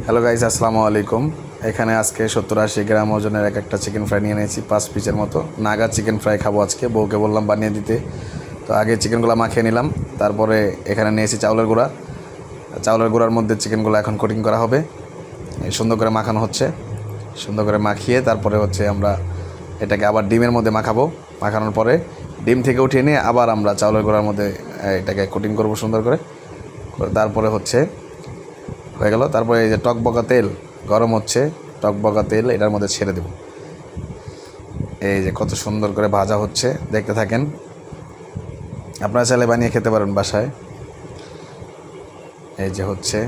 Hello guys, আসসালামু আলাইকুম। এখানে আজকে 70-80 গ্রাম ওজনের একটা চিকেন ফ্রাই নিয়ে নিয়েছি, 5 পিসের মতো। নাগা চিকেন ফ্রাই খাবো আজকে। বউকে বললাম বানিয়ে দিতে, তো আগে চিকেনগুলো মাখিয়ে নিলাম। তারপরে এখানে নিয়েছি চাউলের গুঁড়া। চাউলের গুঁড়ার মধ্যে চিকেনগুলো এখন কোটিং করা হবে। সুন্দর করে মাখানো হচ্ছে। সুন্দর করে মাখিয়ে তারপরে আমরা এটাকে আবার ডিমের মধ্যে মাখাবো। মাখানোর পরে ডিম থেকে উঠিয়ে নিয়ে আবার আমরা চাউলের গুঁড়ার মধ্যে এটাকে কোটিং করবো সুন্দর করে। তারপরে হয়ে গেল। তারপরে এই যে টকবকা তেল গরম হচ্ছে, টকবকা তেল এটার মধ্যে ছেড়ে দেব। এই যে কত সুন্দর করে ভাজা হচ্ছে, দেখতে থাকেন। আপনারা চাইলে বানিয়ে খেতে পারেন বাসায়। এই যে হচ্ছে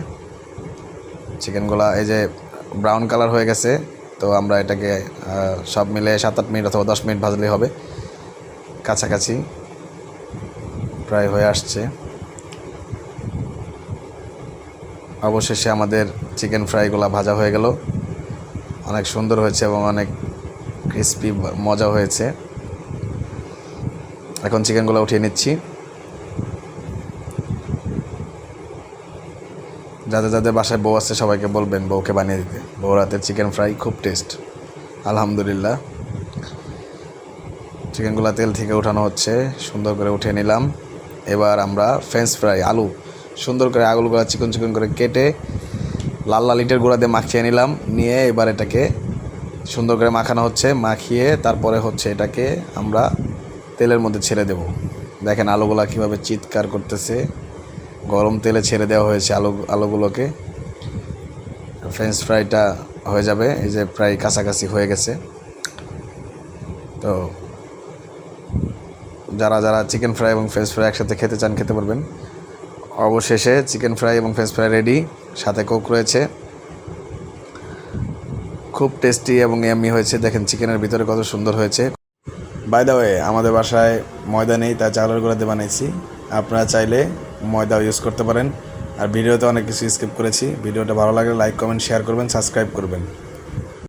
চিকেনগুলা, এই যে ব্রাউন কালার হয়ে গেছে। তো আমরা এটাকে সব মিলে 7-8 মিনিট অথবা 10 মিনিট ভাজলেই হবে। কাছাকাছি প্রায় হয়ে আসছে। অবশেষে আমাদের চিকেন ফ্রাইগুলো ভাজা হয়ে গেল। অনেক সুন্দর হয়েছে এবং অনেক ক্রিস্পি মজা হয়েছে। এখন চিকেনগুলো উঠিয়ে নিচ্ছি। যাদের বাসায় বউ আছে সবাইকে বলবেন বউকে বানিয়ে দিতে। বউর হাতের চিকেন ফ্রাই খুব টেস্ট, আলহামদুলিল্লাহ। চিকেনগুলো তেল থেকে উঠানো হচ্ছে, সুন্দর করে উঠিয়ে নিলাম। এবার আমরা ফ্রেঞ্চ ফ্রাই, আলু সুন্দর করে আলুগুলো চিকন চিকন করে কেটে লাল লাল ইটের গুঁড়া দিয়ে মাখিয়ে নিলাম। নিয়ে এবার এটাকে সুন্দর করে মাখানো হচ্ছে। মাখিয়ে তারপরে এটাকে আমরা তেলের মধ্যে ছেড়ে দেব। দেখেন আলুগুলা কীভাবে চিৎকার করতেছে। গরম তেলে ছেড়ে দেওয়া হয়েছে আলুগুলোকে। ফ্রেঞ্চ ফ্রাইটা হয়ে যাবে। এই যে প্রায় কাছাকাছি হয়ে গেছে। তো যারা চিকেন ফ্রাই এবং ফ্রেঞ্চ ফ্রাই একসাথে খেতে চান খেতে পারবেন। অবশেষে চিকেন ফ্রাই এবং ফ্রেঞ্চ ফ্রাই রেডি, সাথে কোক রয়েছে। খুব টেস্টি এবং ইয়াম্মি হয়েছে। দেখেন চিকেনের ভিতরে কত সুন্দর হয়েছে। বাই দ্য ওয়ে, আমাদের বাসায় ময়দা নেই, তাই চাউলের গুঁড়া দিয়ে বানাইছি। আপনারা চাইলে ময়দাও ইউজ করতে পারেন। আর ভিডিওতে অনেক কিছু স্কিপ করেছি। ভিডিওটা ভালো লাগলে লাইক, কমেন্ট, শেয়ার করবেন, সাবস্ক্রাইব করবেন।